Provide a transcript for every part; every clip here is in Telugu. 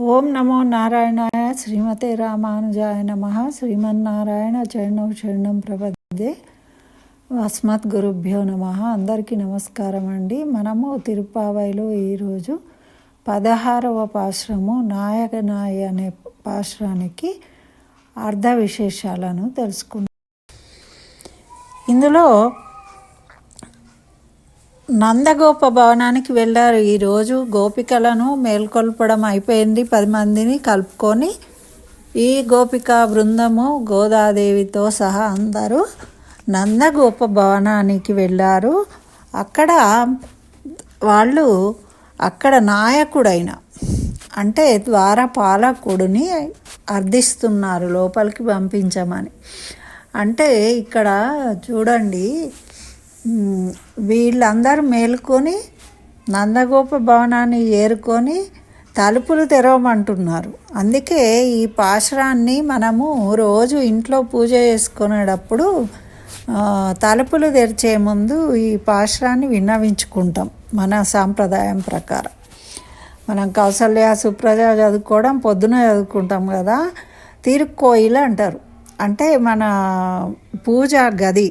ఓం నమో నారాయణాయ శ్రీమతే రామానుజాయ నమః. శ్రీమన్నారాయణ చరణం శరణం ప్రపద్యే. అస్మత్ గురుభ్యో నమః. అందరికీ నమస్కారం అండి. మనము తిరుప్పావైలో ఈరోజు 16వ పాశ్రము నాయకనాయ అనే పాశ్రానికి అర్ధ విశేషాలను తెలుసుకుంటాం. ఇందులో నందగోప భవనానికి వెళ్ళారు. ఈరోజు గోపికలను మేల్కొల్పడం అయిపోయింది. 10 మందిని కలుపుకొని ఈ గోపికా బృందము గోదాదేవితో సహా అందరూ నందగోప భవనానికి వెళ్ళారు. అక్కడ నాయకుడైన అంటే ద్వారపాలకుడిని అర్థిస్తున్నారు లోపలికి పంపించమని. అంటే ఇక్కడ చూడండి, వీళ్ళందరూ మేలుకొని నందగోప భవనాన్ని ఏరుకొని తలుపులు తెరవమంటున్నారు. అందుకే ఈ పాశురాన్ని మనము రోజు ఇంట్లో పూజ చేసుకునేటప్పుడు తలుపులు తెరిచే ముందు ఈ పాశురాన్ని విన్నవించుకుంటాం. మన సాంప్రదాయం ప్రకారం మనం కౌసల్య సుప్రజ చదువుకోవడం పొద్దున చదువుకుంటాం కదా. తిరుక్కోయిలు అంటారు. అంటే మన పూజా గది,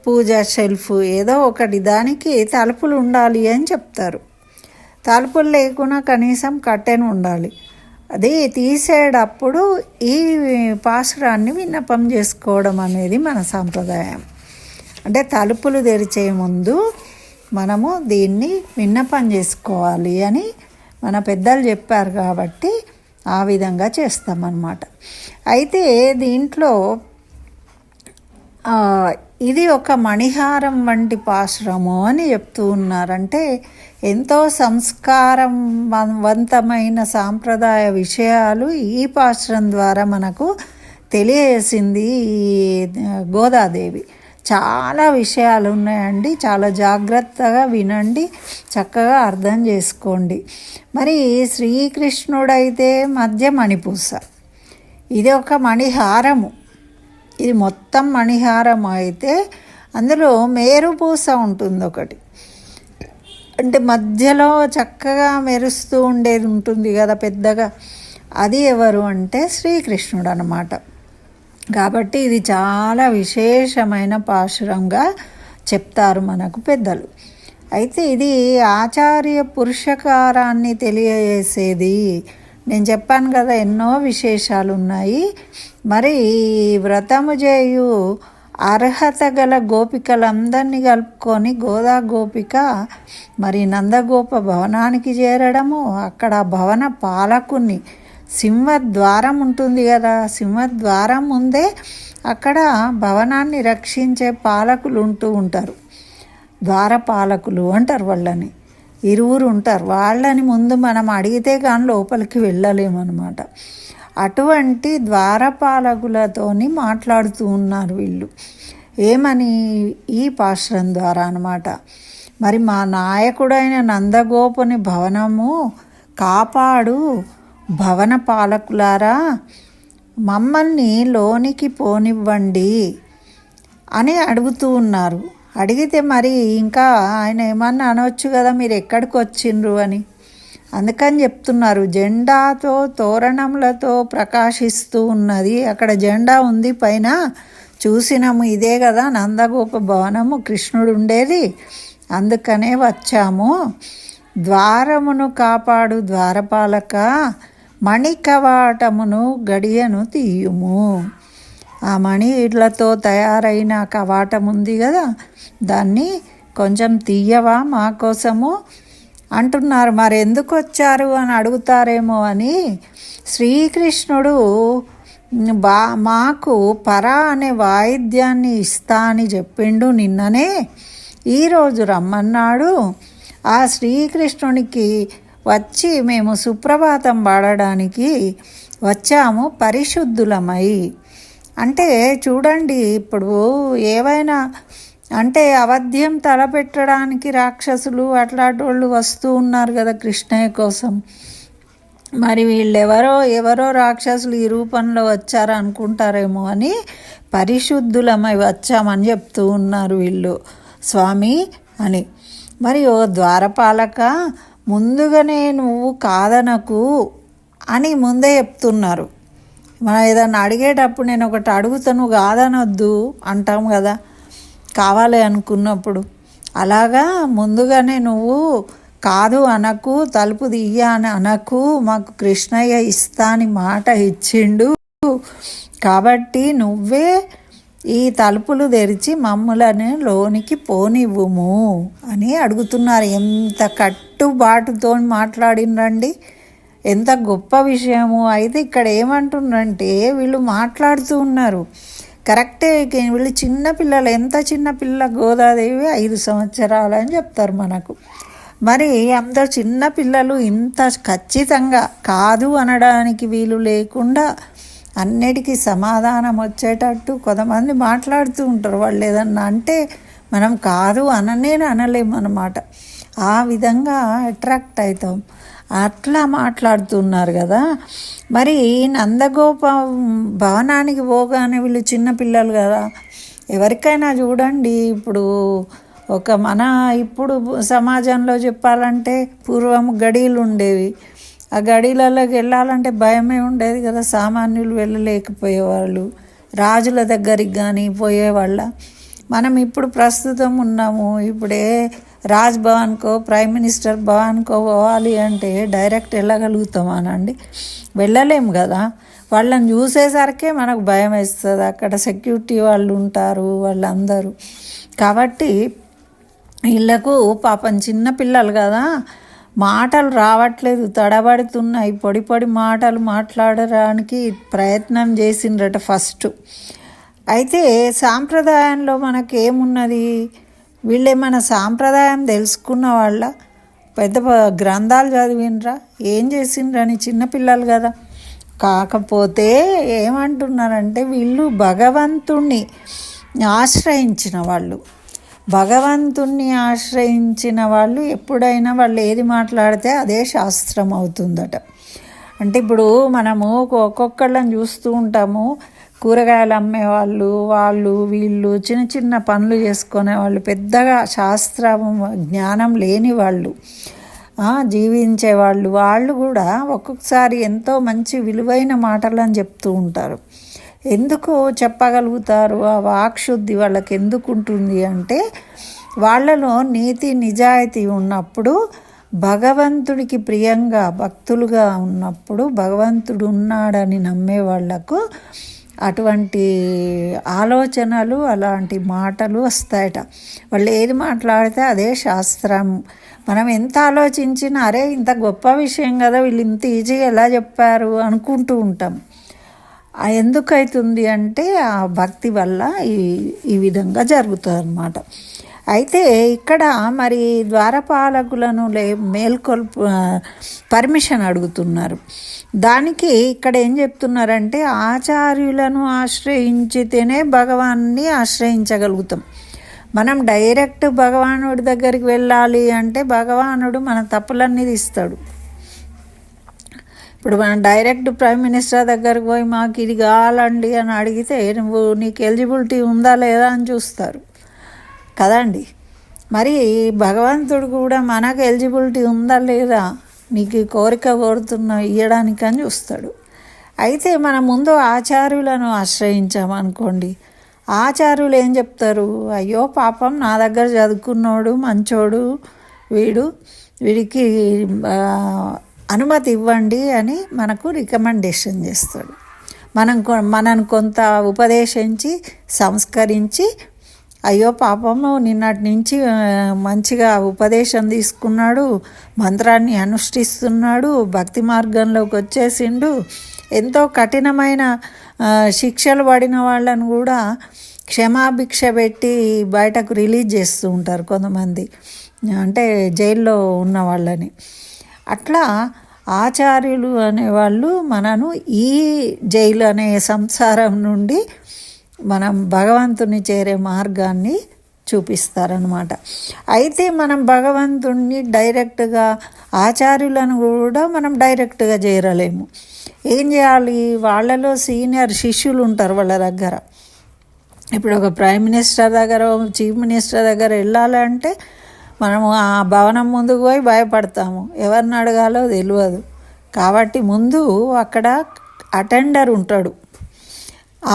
పూజా షెల్ఫ్ ఏదో ఒకటి, దానికి తలుపులు ఉండాలి అని చెప్తారు. తలుపులు లేకుండా కనీసం కట్టెను ఉండాలి. అది తీసేటప్పుడు ఈ పాశురాన్ని విన్నపం చేసుకోవడం అనేది మన సాంప్రదాయం. అంటే తలుపులు తెరిచే ముందు మనము దీన్ని విన్నపం చేసుకోవాలి అని మన పెద్దలు చెప్పారు కాబట్టి ఆ విధంగా చేస్తామన్నమాట. అయితే దీంట్లో ఇది ఒక మణిహారం వంటి పాశురము అని చెప్తూ ఉన్నారంటే ఎంతో సంస్కారవంతమైన సాంప్రదాయ విషయాలు ఈ పాశురం ద్వారా మనకు తెలియజేసింది ఈ గోదాదేవి. చాలా విషయాలు ఉన్నాయండి. చాలా జాగ్రత్తగా వినండి, చక్కగా అర్థం చేసుకోండి. మరి శ్రీకృష్ణుడైతే మధ్య మణిపూస, ఇది ఒక మణిహారము. ఇది మొత్తం మణిహారం అయితే అందులో మేరుపూస ఉంటుంది ఒకటి, అంటే మధ్యలో చక్కగా మెరుస్తూ ఉండేది ఉంటుంది కదా పెద్దగా. అది ఎవరు అంటే శ్రీకృష్ణుడు అన్నమాట. కాబట్టి ఇది చాలా విశేషమైన పాశురంగా చెప్తారు మనకు పెద్దలు. అయితే ఇది ఆచార్య పురుషకారాన్ని తెలియజేసేది. నేను చెప్పాను కదా, ఎన్నో విశేషాలు ఉన్నాయి. మరి వ్రతము చేయు అర్హత గల గోపికలందరినీ కలుపుకొని గోదా గోపిక మరి నందగోప భవనానికి చేరడము, అక్కడ భవన పాలకుని సింహద్వారం ఉంటుంది కదా, సింహద్వారం ముందే అక్కడ భవనాన్ని రక్షించే పాలకులు ఉంటూ ఉంటారు. ద్వారపాలకులు అంటారు వాళ్ళని. 2 ఉంటారు. వాళ్ళని ముందు మనం అడిగితే కానీ లోపలికి వెళ్ళలేమన్నమాట. అటువంటి ద్వారపాలకులతోని మాట్లాడుతూ ఉన్నారు వీళ్ళు. ఏమని? ఈ పాశురం ద్వారా అన్నమాట. మరి మా నాయకుడైన నందగోపుని భవనము కాపాడు భవన పాలకులారా, మమ్మల్ని లోనికి పోనివ్వండి అని అడుగుతూ ఉన్నారు. అడిగితే మరి ఇంకా ఆయన ఏమన్నా అనవచ్చు కదా, మీరు ఎక్కడికి వచ్చిండ్రు అని. అందుకని చెప్తున్నారు, జెండాతో తోరణములతో ప్రకాశిస్తూ ఉన్నది. అక్కడ జెండా ఉంది పైన, చూసినాము. ఇదే కదా నందగోప భవనము, కృష్ణుడు ఉండేది. అందుకనే వచ్చాము. ద్వారమును కాపాడు ద్వారపాలక, మణికవాటమును గడియను తీయుము. ఆ మణిలతో తయారైన కవాటం ఉంది కదా, దాన్ని కొంచెం తీయవా మా కోసము అంటున్నారు. మరి ఎందుకు వచ్చారు అని అడుగుతారేమో అని శ్రీకృష్ణుడు మాకు పరా అనే వాయిద్యాన్ని ఇస్తా అని చెప్పిండు నిన్ననే. ఈరోజు రమ్మన్నాడు. ఆ శ్రీకృష్ణునికి వచ్చి మేము సుప్రభాతం పాడడానికి వచ్చాము పరిశుద్ధులమై. అంటే చూడండి, ఇప్పుడు ఏవైనా అంటే అవధ్యం తలపెట్టడానికి రాక్షసులు అట్లాంటి వాళ్ళు వస్తూ ఉన్నారు కదా కృష్ణయ్య కోసం. మరి ఎవరో రాక్షసులు ఈ రూపంలో వచ్చారు అనుకుంటారేమో అని పరిశుద్ధులమై వచ్చామని చెప్తూ ఉన్నారు వీళ్ళు స్వామి అని. మరి ఓ ద్వారపాలక, ముందుగానే నువ్వు కాదనకు అని ముందే చెప్తున్నారు. మనం ఏదన్నా అడిగేటప్పుడు నేను ఒకటి అడుగుతాను కాదనొద్దు అంటాం కదా, కావాలి అనుకున్నప్పుడు. అలాగా ముందుగానే నువ్వు కాదు అనకు, తలుపు తీయ అని అనకు, మాకు కృష్ణయ్య ఇస్తా అని మాట ఇచ్చిండు, కాబట్టి నువ్వే ఈ తలుపులు తెరిచి మమ్ములని లోనికి పోనివ్వుము అని అడుగుతున్నారు. ఎంత కట్టుబాటుతో మాట్లాడినరండి, ఎంత గొప్ప విషయము. అయితే ఇక్కడ ఏమంటున్నారంటే వీళ్ళు మాట్లాడుతూ ఉన్నారు కరెక్టే. వీళ్ళు చిన్నపిల్లలు, ఎంత చిన్నపిల్ల గోదాదేవి 5 సంవత్సరాలు అని చెప్తారు మనకు. మరి అందరు చిన్నపిల్లలు ఇంత ఖచ్చితంగా కాదు అనడానికి వీలు లేకుండా అన్నిటికీ సమాధానం వచ్చేటట్టు కొంతమంది మాట్లాడుతూ ఉంటారు. వాళ్ళు ఏదన్నా అంటే మనం కాదు అనలేము అన్నమాట. ఆ విధంగా అట్రాక్ట్ అవుతాం. అట్లా మాట్లాడుతున్నారు కదా. మరి నందగోప భవనానికి పోగానే వీళ్ళు చిన్నపిల్లలు కదా, ఎవరికైనా చూడండి ఇప్పుడు ఇప్పుడు సమాజంలో చెప్పాలంటే పూర్వం గడీలు ఉండేవి. ఆ గడీలలోకి వెళ్ళాలంటే భయమే ఉండేది కదా, సామాన్యులు వెళ్ళలేకపోయేవాళ్ళు. రాజుల దగ్గరికి కానీ పోయేవాళ్ళ. మనం ఇప్పుడు ప్రస్తుతం ఉన్నాము, ఇప్పుడే రాజ్ భవన్కో ప్రైమ్ మినిస్టర్ భవన్కో పోవాలి అంటే డైరెక్ట్ వెళ్ళగలుగుతామానండి? వెళ్ళలేము కదా. వాళ్ళని చూసేసరికే మనకు భయం వేస్తుంది. అక్కడ సెక్యూరిటీ వాళ్ళు ఉంటారు వాళ్ళందరూ. కాబట్టి వీళ్ళకు పాపం చిన్నపిల్లలు కదా, మాటలు రావట్లేదు, తడబడుతున్నాయి. పొడి మాటలు మాట్లాడడానికి ప్రయత్నం చేసిండ్రట ఫస్ట్. అయితే సాంప్రదాయంలో మనకేమున్నది, వీళ్ళేమన్నా సాంప్రదాయం తెలుసుకున్న వాళ్ళ, పెద్ద గ్రంథాలు చదివినరా, ఏం చేసిండ్రని? చిన్నపిల్లలు కదా. కాకపోతే ఏమంటున్నారంటే వీళ్ళు భగవంతుణ్ణి ఆశ్రయించిన వాళ్ళు. భగవంతుణ్ణి ఆశ్రయించిన వాళ్ళు ఎప్పుడైనా వాళ్ళు ఏది మాట్లాడితే అదే శాస్త్రం అవుతుందట. అంటే ఇప్పుడు మనము ఒక్కొక్కళ్ళని చూస్తూ ఉంటాము, కూరగాయలు అమ్మేవాళ్ళు, వీళ్ళు చిన్న చిన్న పనులు చేసుకునే వాళ్ళు, పెద్దగా శాస్త్ర జ్ఞానం లేని వాళ్ళు, జీవించేవాళ్ళు, వాళ్ళు కూడా ఒక్కొక్కసారి ఎంతో మంచి విలువైన మాటలని చెప్తూ ఉంటారు. ఎందుకు చెప్పగలుగుతారు? ఆ వాక్శుద్ధి వాళ్ళకి ఎందుకు ఉంటుంది అంటే వాళ్ళలో నీతి నిజాయితీ ఉన్నప్పుడు, భగవంతుడికి ప్రియంగా భక్తులుగా ఉన్నప్పుడు, భగవంతుడు ఉన్నాడని నమ్మే వాళ్లకు అటువంటి ఆలోచనలు, అలాంటి మాటలు వస్తాయట. వాళ్ళు ఏది మాట్లాడితే అదే శాస్త్రం. మనం ఎంత ఆలోచించినా అరే ఇంత గొప్ప విషయం కదా, వీళ్ళు ఇంత ఈజీగా ఎలా చెప్పారు అనుకుంటూ ఉంటాం. ఎందుకవుతుంది అంటే ఆ భక్తి వల్ల ఈ విధంగా జరుగుతుంది అన్నమాట. అయితే ఇక్కడ మరి ద్వారపాలకులను పర్మిషన్ అడుగుతున్నారు. దానికి ఇక్కడ ఏం చెప్తున్నారంటే ఆచార్యులను ఆశ్రయించితేనే భగవాన్ని ఆశ్రయించగలుగుతాం. మనం డైరెక్ట్ భగవానుడి దగ్గరికి వెళ్ళాలి అంటే భగవానుడు మన తప్పులన్నీ తీస్తాడు. ఇప్పుడు మనం డైరెక్ట్ ప్రైమ్ మినిస్టర్ దగ్గరకు పోయి మాకు ఇది కావాలండి అని అడిగితే నీకు ఎలిజిబిలిటీ ఉందా లేదా అని చూస్తారు కదండి. మరి భగవంతుడు కూడా మనకు ఎలిజిబిలిటీ ఉందా లేదా, నీకు కోరిక కోరుతున్నా ఇవ్వడానికి అని చూస్తాడు. అయితే మనం ముందు ఆచార్యులను ఆశ్రయించామనుకోండి, ఆచార్యులు ఏం చెప్తారు? అయ్యో పాపం నా దగ్గర చదువుకున్నోడు మంచోడు, వీడికి అనుమతి ఇవ్వండి అని మనకు రికమెండేషన్ చేస్తాడు. మనను కొంత ఉపదేశించి సంస్కరించి, అయ్యో పాపము నిన్నటి నుంచి మంచిగా ఉపదేశం తీసుకున్నాడు, మంత్రాన్ని అనుష్ఠిస్తున్నాడు, భక్తి మార్గంలోకి వచ్చేసిండు, ఎంతో కఠినమైన శిక్షలు పడిన వాళ్ళను కూడా క్షమాభిక్ష పెట్టి బయటకు రిలీజ్ చేస్తూ ఉంటారు కొంతమంది, అంటే జైల్లో ఉన్న వాళ్ళని. అట్లా ఆచార్యులు అనేవాళ్ళు మనను ఈ జైలు అనే సంసారం నుండి మనం భగవంతుని చేరే మార్గాన్ని చూపిస్తారనమాట. అయితే మనం భగవంతుణ్ణి డైరెక్ట్గా, ఆచార్యులను కూడా మనం డైరెక్ట్గా చేరలేము. ఏం చేయాలి? వాళ్ళలో సీనియర్ శిష్యులు ఉంటారు వాళ్ళ దగ్గర. ఇప్పుడు ఒక ప్రైమ్ మినిస్టర్ దగ్గర, చీఫ్ మినిస్టర్ దగ్గర వెళ్ళాలంటే మనము ఆ భవనం ముందుకు పోయి భయపడతాము, ఎవరిని అడగాలో తెలియదు. కాబట్టి ముందు అక్కడ అటెండర్ ఉంటాడు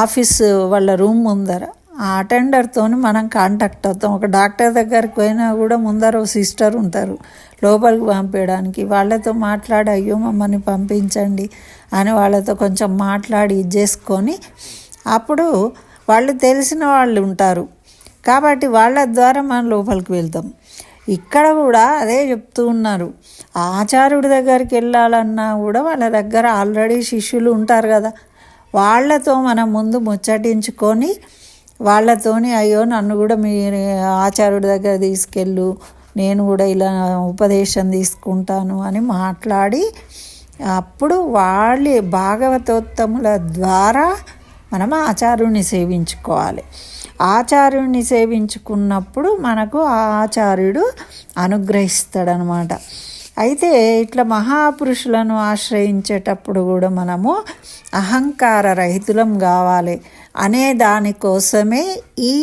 ఆఫీస్ వాళ్ళ రూమ్ ముందర. ఆ అటెండర్తో మనం కాంటాక్ట్ అవుతాం. ఒక డాక్టర్ దగ్గరికి పోయినా కూడా ముందర ఓ సిస్టర్ ఉంటారు లోపలికి పంపించడానికి. వాళ్ళతో మాట్లాడి అయ్యో మమ్మల్ని పంపించండి అని వాళ్ళతో కొంచెం మాట్లాడి ఇది చేసుకొని అప్పుడు వాళ్ళు తెలిసిన వాళ్ళు ఉంటారు కాబట్టి వాళ్ళ ద్వారా మనం లోపలికి వెళ్తాం. ఇక్కడ కూడా అదే చెప్తూ ఉన్నారు. ఆచార్యుడి దగ్గరికి వెళ్ళాలన్నా కూడా వాళ్ళ దగ్గర ఆల్రెడీ శిష్యులు ఉంటారు కదా, వాళ్ళతో మనం ముందు ముచ్చటించుకొని వాళ్ళతోని అయ్యో నన్ను కూడా మీ ఆచార్యుడి దగ్గర తీసుకెళ్ళు, నేను కూడా ఇలా ఉపదేశం తీసుకుంటాను అని మాట్లాడి అప్పుడు వాళ్ళ భాగవతోత్తముల ద్వారా మనం ఆచార్యుడిని సేవించుకోవాలి. ఆచార్యుడిని సేవించుకున్నప్పుడు మనకు ఆ ఆచార్యుడు అనుగ్రహిస్తాడనమాట. అయితే ఇట్లా మహాపురుషులను ఆశ్రయించేటప్పుడు కూడా మనము అహంకార రహితులం కావాలి అనే దానికోసమే ఈ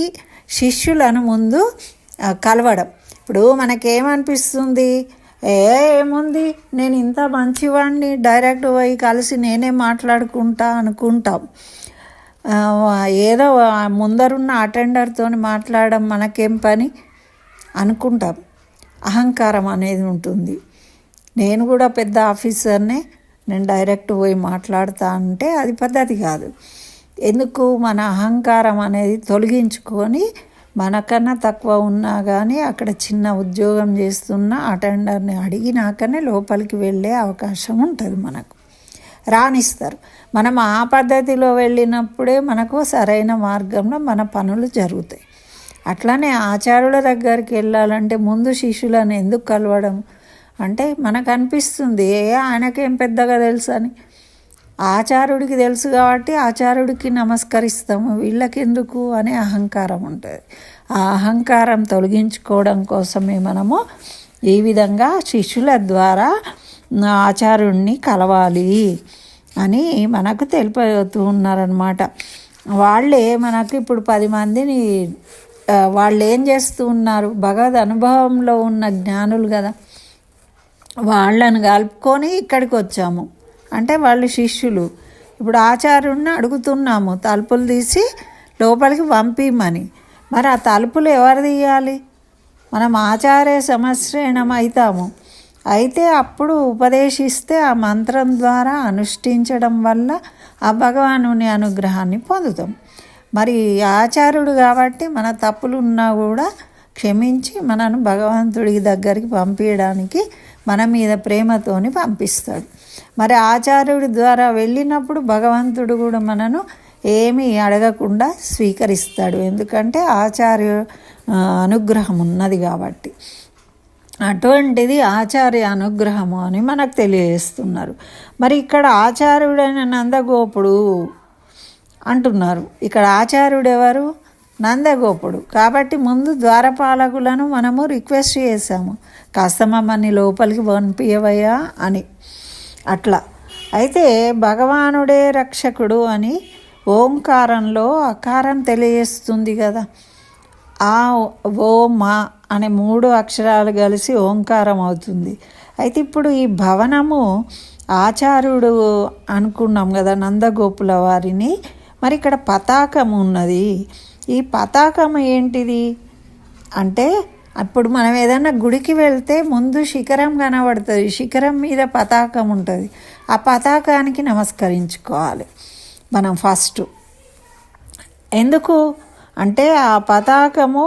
శిష్యులను ముందు కలవడం. ఇప్పుడు మనకేమనిపిస్తుంది, ఏముంది నేను ఇంత మంచివాడిని డైరెక్ట్ పోయి కలిసి నేనే మాట్లాడుకుంటా అనుకుంటాం. ఏదో ముందరున్న అటెండర్తో మాట్లాడడం మనకేం పని అనుకుంటాం. అహంకారం అనేది ఉంటుంది. నేను కూడా పెద్ద ఆఫీసర్నే, నేను డైరెక్ట్ పోయి మాట్లాడుతా అంటే అది పద్ధతి కాదు. ఎందుకు మన అహంకారం అనేది తొలగించుకొని మనకన్నా తక్కువ ఉన్నా కానీ అక్కడ చిన్న ఉద్యోగం చేస్తున్న అటెండర్ని అడిగినాకనే లోపలికి వెళ్ళే అవకాశం ఉంటుంది, మనకు రాణిస్తారు. మనం ఆ పద్ధతిలో వెళ్ళినప్పుడే మనకు సరైన మార్గంలో మన పనులు జరుగుతాయి. అట్లానే ఆచార్యుల దగ్గరికి వెళ్ళాలంటే ముందు శిష్యులను ఎందుకు కలవడం అంటే మనకు అనిపిస్తుంది ఆయనకేం పెద్దగా తెలుసు అని. ఆచార్యుడికి తెలుసు కాబట్టి ఆచార్యుడికి నమస్కరిస్తాము, వీళ్ళకెందుకు అనే అహంకారం ఉంటుంది. ఆ అహంకారం తొలగించుకోవడం కోసమే మనము ఈ విధంగా శిష్యుల ద్వారా ఆచార్యుడిని కలవాలి అని మనకు తెలిపతూ ఉన్నారనమాట. వాళ్ళే మనకు ఇప్పుడు 10 మందిని వాళ్ళు ఏం చేస్తూ ఉన్నారు, భగవద్ అనుభవంలో ఉన్న జ్ఞానులు కదా, వాళ్ళని కలుపుకొని ఇక్కడికి వచ్చాము. అంటే వాళ్ళు శిష్యులు. ఇప్పుడు ఆచార్యుడిని అడుగుతున్నాము తలుపులు తీసి లోపలికి పంపిమని. మరి ఆ తలుపులు ఎవరు తీయాలి? మనం ఆచార్య సమశ్రయణం అవుతాము. అయితే అప్పుడు ఉపదేశిస్తే ఆ మంత్రం ద్వారా అనుష్ఠించడం వల్ల ఆ భగవానుని అనుగ్రహాన్ని పొందుతాం. మరి ఆచార్యుడు కాబట్టి మన తప్పులు ఉన్నా కూడా క్షమించి మనను భగవంతుడి దగ్గరికి పంపించడానికి మన మీద ప్రేమతోని పంపిస్తాడు. మరి ఆచార్యుడి ద్వారా వెళ్ళినప్పుడు భగవంతుడు కూడా మనను ఏమీ అడగకుండా స్వీకరిస్తాడు. ఎందుకంటే ఆచార్య అనుగ్రహం ఉన్నది కాబట్టి. అటువంటిది ఆచార్య అనుగ్రహము అని మనకు తెలియజేస్తున్నారు. మరి ఇక్కడ ఆచార్యుడైన నందగోపుడు అంటున్నారు. ఇక్కడ ఆచార్యుడు ఎవరు? నందగోపుడు. కాబట్టి ముందు ద్వారపాలకులను మనము రిక్వెస్ట్ చేశాము, కాస్త మమ్మల్ని లోపలికి పంపియవయ్యా అని. అట్లా అయితే భగవానుడే రక్షకుడు అని ఓంకారంలో అకారం తెలియజేస్తుంది కదా. ఆ ఓ మా అనే 3 అక్షరాలు కలిసి ఓంకారం అవుతుంది. అయితే ఇప్పుడు ఈ భవనము ఆచార్యుడు అనుకున్నాం కదా నందగోపుల వారిని. మరి ఇక్కడ పతాకం ఉన్నది. ఈ పతాకం ఏంటిది అంటే, అప్పుడు మనం ఏదైనా గుడికి వెళ్తే ముందు శిఖరం కనబడుతుంది, శిఖరం మీద పతాకం ఉంటుంది. ఆ పతాకానికి నమస్కరించుకోవాలి మనం ఫస్ట్. ఎందుకు అంటే ఆ పతాకము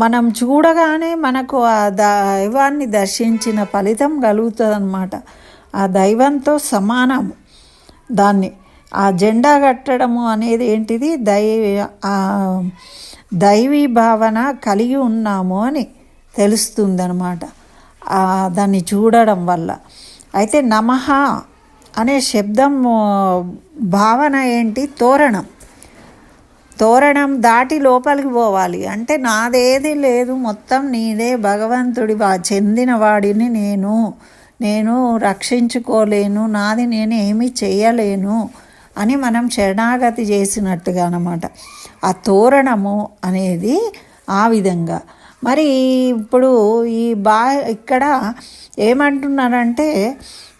మనం చూడగానే మనకు ఆ దైవాన్ని దర్శించిన ఫలితం కలుగుతుంది అన్నమాట. ఆ దైవంతో సమానము. దాన్ని ఆ జెండా కట్టడము అనేది ఏంటిది, దైవీ భావన కలిగి ఉన్నాము అని తెలుస్తుందన్నమాట దాన్ని చూడడం వల్ల. అయితే నమః అనే శబ్దం భావన ఏంటి, తోరణం దాటి లోపలికి పోవాలి. అంటే నాదేది లేదు, మొత్తం నీదే, భగవంతుడి చెందిన వాడిని నేను రక్షించుకోలేను, నాది నేను ఏమీ చేయలేను అని మనం శరణాగతి చేసినట్టుగా అన్నమాట. ఆ తోరణము అనేది ఆ విధంగా. మరి ఇప్పుడు ఇక్కడ ఏమంటున్నారంటే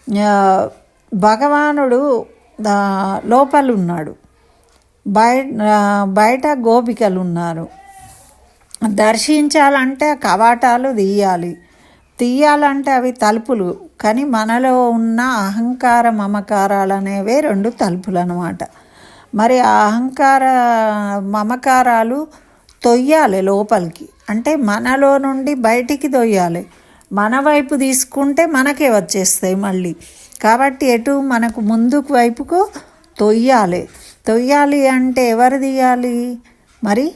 ఆ, భగవానుడు లోపలున్నాడు, బయట గోపికలు ఉన్నారు. దర్శించాలంటే కవాటాలు తీయాలంటే అవి తలుపులు. కానీ మనలో ఉన్న అహంకార మమకారాలు అనేవే రెండు తలుపులు అన్నమాట. మరి ఆ అహంకార మమకారాలు తొయ్యాలి లోపలికి, అంటే మనలో నుండి బయటికి తొయ్యాలి. మన వైపు తీసుకుంటే మనకే వచ్చేస్తాయి మళ్ళీ. కాబట్టి ఎటు మనకు ముందుకు వైపుకు తొయ్యాలి అంటే ఎవరు తీయాలి? మరి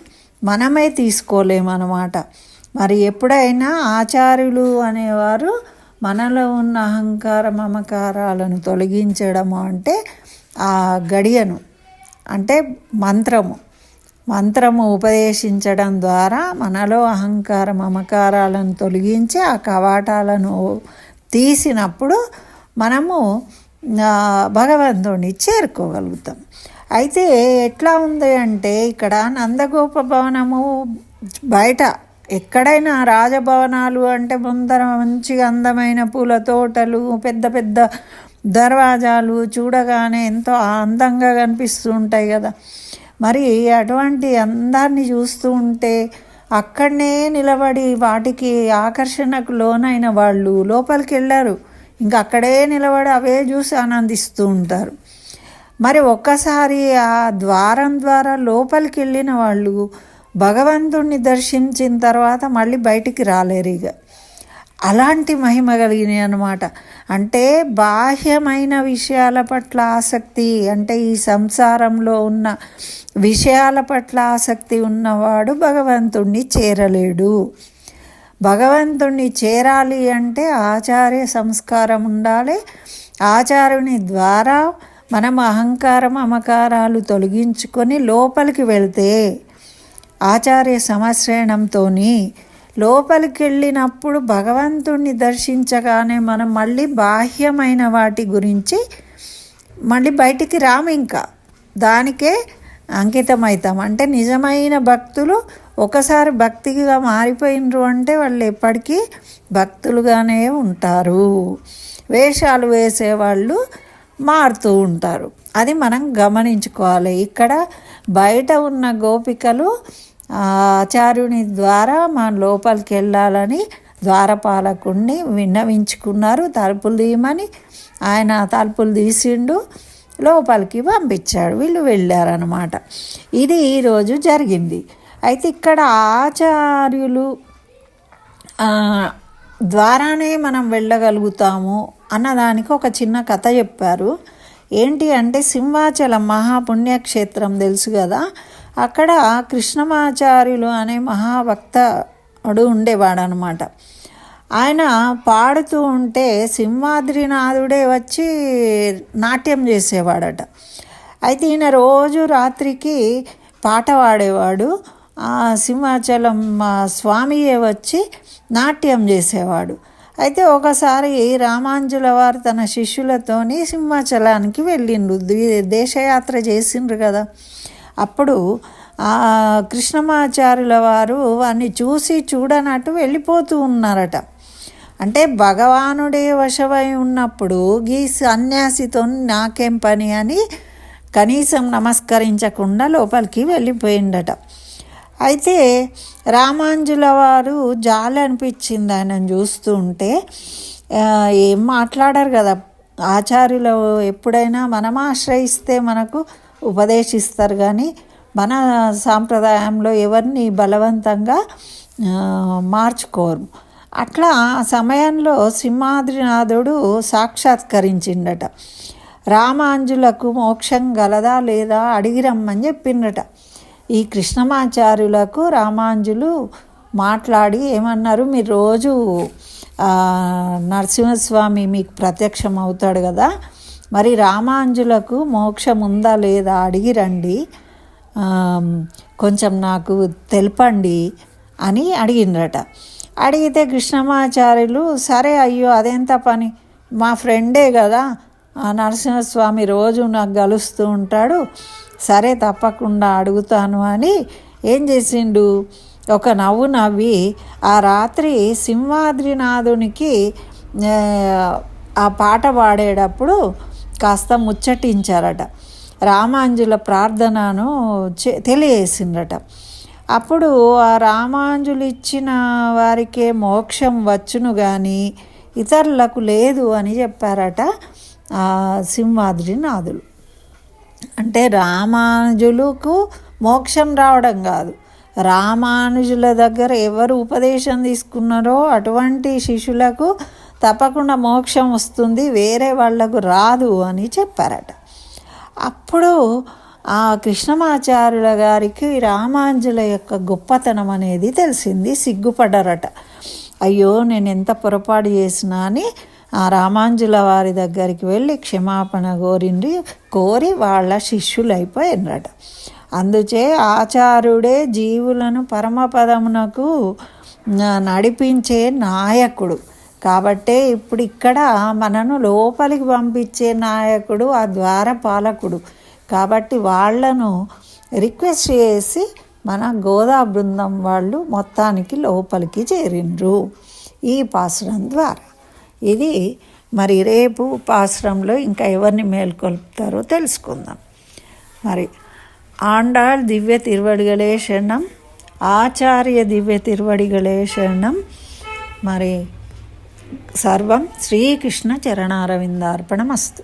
మనమే తీసుకోలేమన్నమాట. మరి ఎప్పుడైనా ఆచార్యులు అనేవారు మనలో ఉన్న అహంకార మమకారాలను తొలగించడము అంటే ఆ గడియను, అంటే మంత్రము ఉపదేశించడం ద్వారా మనలో అహంకార మమకారాలను తొలగించి ఆ కవాటాలను తీసినప్పుడు మనము భగవంతుడిని చేరుకోగలుగుతాం. అయితే ఎట్లా ఉంది అంటే ఇక్కడ నందగోప భవనము బయట ఎక్కడైనా రాజభవనాలు అంటే ముందర మంచిగా అందమైన పూల తోటలు, పెద్ద పెద్ద దర్వాజాలు చూడగానే ఎంతో అందంగా కనిపిస్తూ ఉంటాయి కదా. మరి అటువంటి అందాన్ని చూస్తూ ఉంటే అక్కడనే నిలబడి వాటికి ఆకర్షణకు లోనైన వాళ్ళు లోపలికి వెళ్ళారు, ఇంకా అక్కడే నిలబడి అవే చూసి ఆనందిస్తూ ఉంటారు. మరి ఒక్కసారి ఆ ద్వారం ద్వారా లోపలికి వెళ్ళిన వాళ్ళు భగవంతుణ్ణి దర్శించిన తర్వాత మళ్ళీ బయటికి రాలేరు ఇక. అలాంటి మహిమ కలిగినాయి అన్నమాట. అంటే బాహ్యమైన విషయాల పట్ల ఆసక్తి, అంటే ఈ సంసారంలో ఉన్న విషయాల పట్ల ఆసక్తి ఉన్నవాడు భగవంతుణ్ణి చేరలేడు. భగవంతుణ్ణి చేరాలి అంటే ఆచార్య సంస్కారం ఉండాలి. ఆచార్యుని ద్వారా మనం అహంకారం మమకారాలు తొలగించుకొని లోపలికి వెళ్తే ఆచార్య సమశ్రయణంతో లోపలికి వెళ్ళినప్పుడు భగవంతుణ్ణి దర్శించగానే మనం మళ్ళీ బాహ్యమైన వాటి గురించి మళ్ళీ బయటికి రాము, ఇంకా దానికే అంకితమవుతాం. అంటే నిజమైన భక్తులు ఒకసారి భక్తిగా మారిపోయినరు అంటే వాళ్ళు ఎప్పటికీ భక్తులుగానే ఉంటారు. వేషాలు వేసేవాళ్ళు మారుతూ ఉంటారు, అది మనం గమనించుకోవాలి. ఇక్కడ బయట ఉన్న గోపికలు ఆచార్యుని ద్వారా మన లోపలికి వెళ్ళాలని ద్వారపాలకుడిని విన్నవించుకున్నారు, తలుపులు తీయమని. ఆయన తలుపులు తీసిండు, లోపలికి పంపించాడు, వీళ్ళు వెళ్ళారనమాట. ఇది ఈరోజు జరిగింది. అయితే ఇక్కడ ఆచార్యులు ద్వారానే మనం వెళ్ళగలుగుతాము అన్నదానికి ఒక చిన్న కథ చెప్పారు. ఏంటి అంటే సింహాచలం మహాపుణ్యక్షేత్రం తెలుసు కదా, అక్కడ కృష్ణమాచార్యులు అనే మహాభక్తుడు ఉండేవాడు అనమాట. ఆయన పాడుతూ ఉంటే సింహాద్రినాథుడే వచ్చి నాట్యం చేసేవాడట. అయితే ఈయన రోజు రాత్రికి పాట పాడేవాడు, సింహాచలం స్వామియే వచ్చి నాట్యం చేసేవాడు. అయితే ఒకసారి రామాంజుల వారు తన శిష్యులతోని సింహాచలానికి వెళ్ళిండ్రు, దేశయాత్ర చేసిండ్రు కదా. అప్పుడు కృష్ణమాచార్యుల వారు వారిని చూడనట్టు వెళ్ళిపోతూ ఉన్నారట. అంటే భగవానుడే వశమై ఉన్నప్పుడు ఈ సన్యాసితో నాకేం పని అని కనీసం నమస్కరించకుండా లోపలికి వెళ్ళిపోయిండట. అయితే రామాంజుల వారు జాలి అనిపించింది ఆయనను చూస్తూ ఉంటే. ఏం మాట్లాడారు కదా ఆచార్యులు, ఎప్పుడైనా మనం ఆశ్రయిస్తే మనకు ఉపదేశిస్తారు, కానీ మన సాంప్రదాయంలో ఎవరిని బలవంతంగా మార్చుకోరు. అట్లా ఆ సమయంలో సింహాద్రినాథుడు సాక్షాత్కరించిండట. రామాంజులకు మోక్షం గలదా లేదా అడిగి రమ్మని చెప్పిండట. ఈ కృష్ణమాచార్యులకు రామాంజులు మాట్లాడి ఏమన్నారు, మీరు రోజు నరసింహస్వామి మీకు ప్రత్యక్షం అవుతాడు కదా, మరి రామాంజులకు మోక్షం ఉందా లేదా అడిగి రండి, కొంచెం నాకు తెలపండి అని అడిగిండ్రట. అడిగితే కృష్ణమాచార్యులు సరే అయ్యో అదెంత పని, మా ఫ్రెండే కదా నరసింహస్వామి రోజు నాకు కలుస్తూ ఉంటాడు, సరే తప్పకుండా అడుగుతాను అని ఏం చేసిండు, ఒక నవ్వు నవ్వి ఆ రాత్రి సింహాద్రినాథునికి ఆ పాట పాడేటప్పుడు కాస్త ముచ్చటించారట. రామాంజుల ప్రార్థనను తెలియజేసిండ్రట. అప్పుడు ఆ రామాంజులు ఇచ్చిన వారికే మోక్షం వచ్చును కానీ ఇతరులకు లేదు అని చెప్పారట సింహాద్రినాథులు. అంటే రామానుజులకు మోక్షం రావడం కాదు, రామానుజుల దగ్గర ఎవరు ఉపదేశం తీసుకున్నారో అటువంటి శిష్యులకు తప్పకుండా మోక్షం వస్తుంది, వేరే వాళ్లకు రాదు అని చెప్పారట. అప్పుడు ఆ కృష్ణమాచార్యుల గారికి రామాంజుల యొక్క గొప్పతనం అనేది తెలిసింది. సిగ్గుపడ్డారట. అయ్యో నేను ఎంత పొరపాటు చేసినా అని ఆ రామాంజుల వారి దగ్గరికి వెళ్ళి క్షమాపణ కోరి వాళ్ళ శిష్యులైపోయినరట. అందుచే ఆచార్యుడే జీవులను పరమపదమునకు నడిపించే నాయకుడు. కాబట్టే ఇప్పుడు ఇక్కడ మనను లోపలికి పంపించే నాయకుడు ఆ ద్వారపాలకుడు. కాబట్టి వాళ్లను రిక్వెస్ట్ చేసి మన గోదా బృందం వాళ్ళు మొత్తానికి లోపలికి చేరిండ్రు ఈ పాసురం ద్వారా. ఇది మరి రేపు పాసురంలో ఇంకా ఎవరిని మేల్కొల్పుతారో తెలుసుకుందాం. మరి ఆండాళ్ దివ్య తిరువడిగలే శరణం, ఆచార్య దివ్య తిరువడిగలే శరణం. మరి సర్వం శ్రీకృష్ణ చరణారవిందార్పణమస్తు.